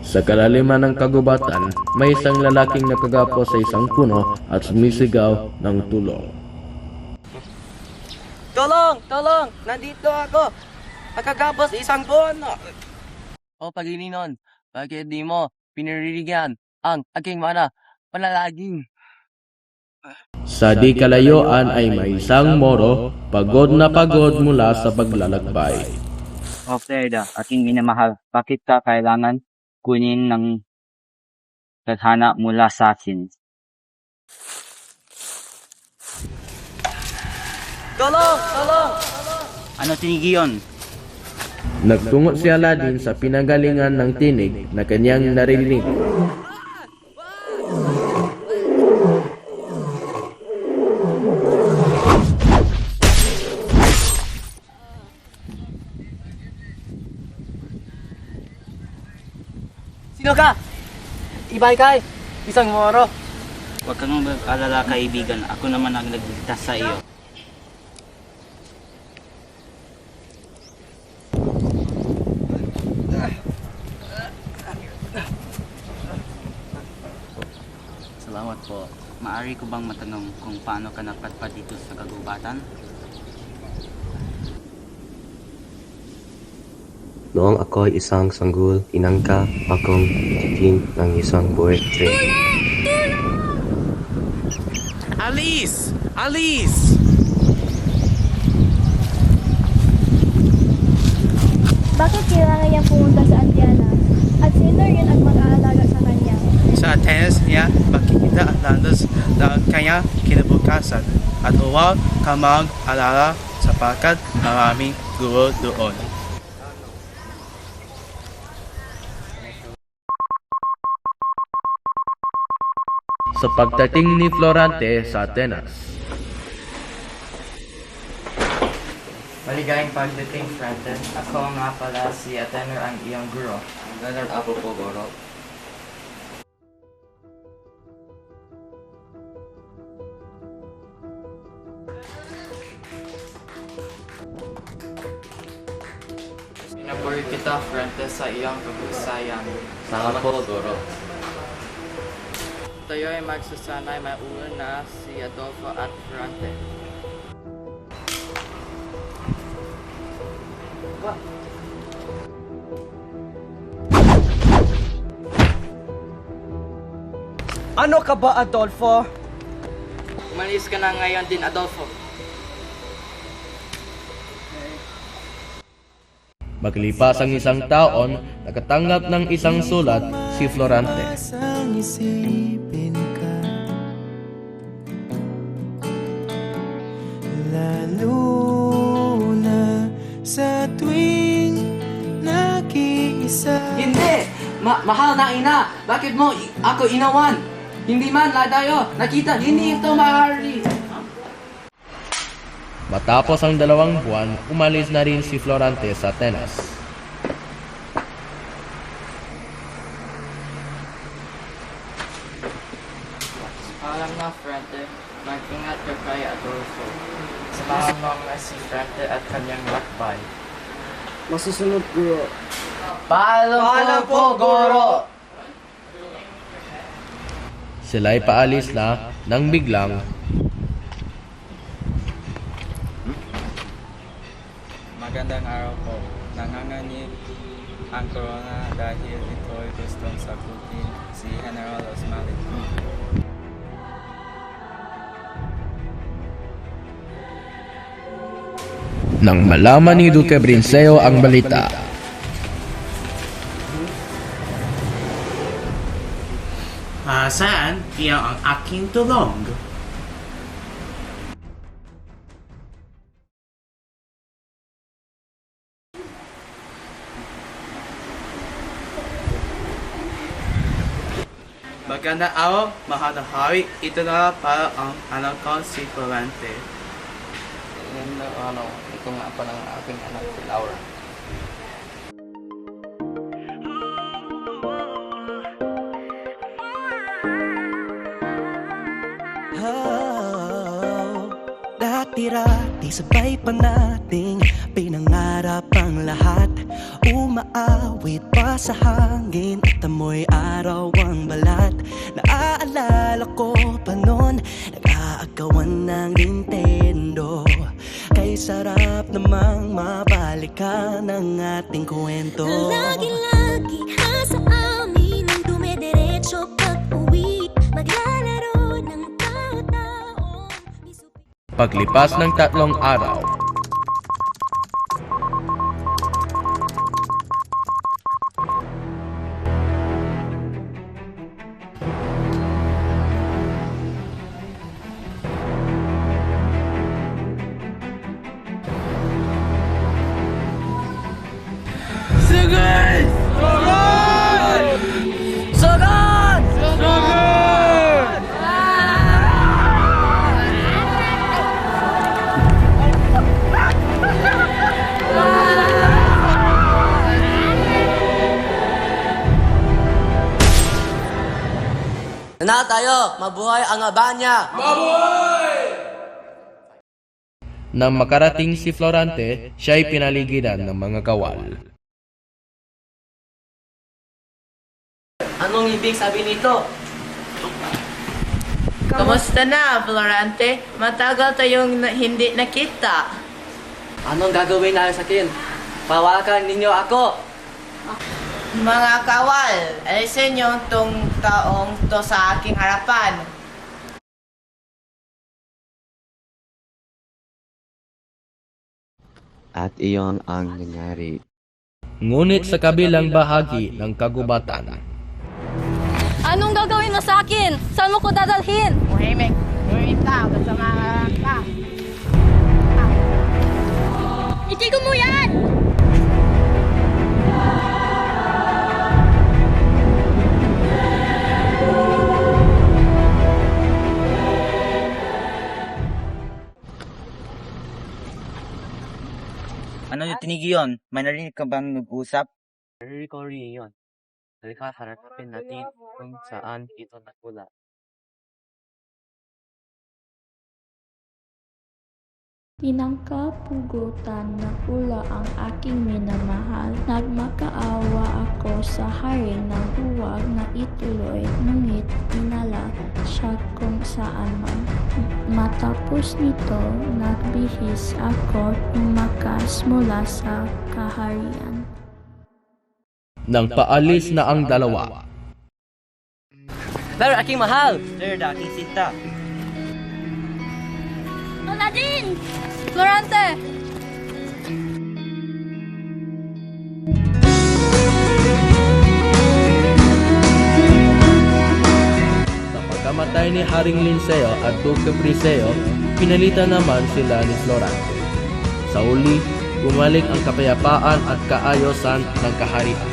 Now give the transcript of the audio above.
Sa kalaliman ng kagubatan, may isang lalaking nakagapo sa isang puno at sumisigaw ng tulong. Tulong! Tulong! Nandito ako! Nakagapos isang puno! O Panginoon, bakit di mo pinaririgan ang aking mana panalangin? Sa di kalayuan ay may isang Moro, pagod na pagod mula sa paglalakbay. O Freda, aking minamahal, bakit ka kailangan kunin ng tadhana mula sa akin? Tulong! Tulong! Ano tinigiyon? Nagtungo si Aladdin sa pinanggalingan ng tinig na kanyang narinig. Sino ka? Ibay kay isang Moro. Huwag kang mag-alala kaibigan, ako naman ang nagligtas sa iyo. Salamat po. Maari ko bang matanong kung paano ka napadpad dito sa kagubatan? Noong ako ay isang sanggol, inangka akong titin ng isang bullet train. Alice! Alice! Bakit kailangan niyang pumunta sa Andiana? At sino rin ang mag-aalaga sa kanya? Sa Atenas niya makikita ang landas ng kanyang kinabukasan at huwag ka mag-alala sapagkat maraming guro doon. Sa pagdating ni Florante sa Atenas. Maligayang pagdating, Franton. Ako nga pala si Atenor, ang iyong guro. Leonard Apple po, Goro. Pinapuri kita, Franton, sa iyong kagusayan. Salamat po, Goro. Tayo ay magsasanay, may ulo na si Adolfo at Franton. Ano ka ba, Adolfo? Umalis ka na ngayon din, Adolfo. Maglipas ang isang taon, nakatanggap ng isang sulat si Florante. Isipin ka, lalo na sa tuwing nag-iisa. Hindi! Mahal na ina! Bakit mo ako inawan? Hindi man tayo nakita, hindi ito maaari. Matapos ang 2 buwan, umalis na rin si Florante sa Atenas. Alam na, Frente, mag-ingat ka kay Adolfo. Samahan mo nga si Frente at kanyang lakbay. Masusunod, Guro. Paalam po, Goro! Sila'y paalis na nang biglang Magandang araw po. Nanganganib ang corona dahil ito'y gustong sakutin si General Osmalik. nang malaman ni Duque Brinseo ang balita. Saan iya ang aking tulong? Magandang araw, mahal na hari. Ito na para ang anak ko si Florante. Ito nga pa ng aking anak, si Laura. Natira Di sabay pa nating pinangarap ang lahat. Umaawit pa sa hangin at amoy araw ang balat. Naaalala ko pa noon, nag-aagawan ng Nintendo. Kay sarap namang mabalikan ang ating kwento. Lagi-lagi ka sa amin ang dumidiretso pag-uwi. Maglalaro ng tao-taong Paglipas ng 3 araw, Na tayo! Mabuhay ang Abanya! nang makarating si Florante, siya ay pinaligiran ng mga kawal. Anong ibig sabihin nito? Kamusta na, Florante? Matagal tayong hindi nakita. Anong gagawin natin sa akin? Pawakan ninyo ako! Mga kawal, alisin niyo tong taong to sa aking harapan. At iyon ang nangyari. Ngunit sa kabilang bahagi ng kagubatan, Anong gagawin mo sa akin? Saan mo ko dadalhin? Muhimik, lumita, basta mga ka. Itigom mo yan! Ano yung tinigi yun? May narinig ka bang nag-usap? Narinig ko rin yun. Halika, harapin natin kung saan ito nagmula. Pinangkapugutan na pula ang aking minamahal. Nagmakaawa ako sa hari na huwag na ituloy, ngunit inala siya kung saan man. Matapos nito, nagbihis ako umakas mula sa kaharian. nang paalis na ang dalawa, Pero aking mahal! Sir, aking sinta. Aladdin! Florante! sa pagkamatay ni Haring Linceo at Duque Priseo, pinalitan naman sila ni Florante. Sa uli, bumalik ang kapayapaan at kaayosan ng kaharian.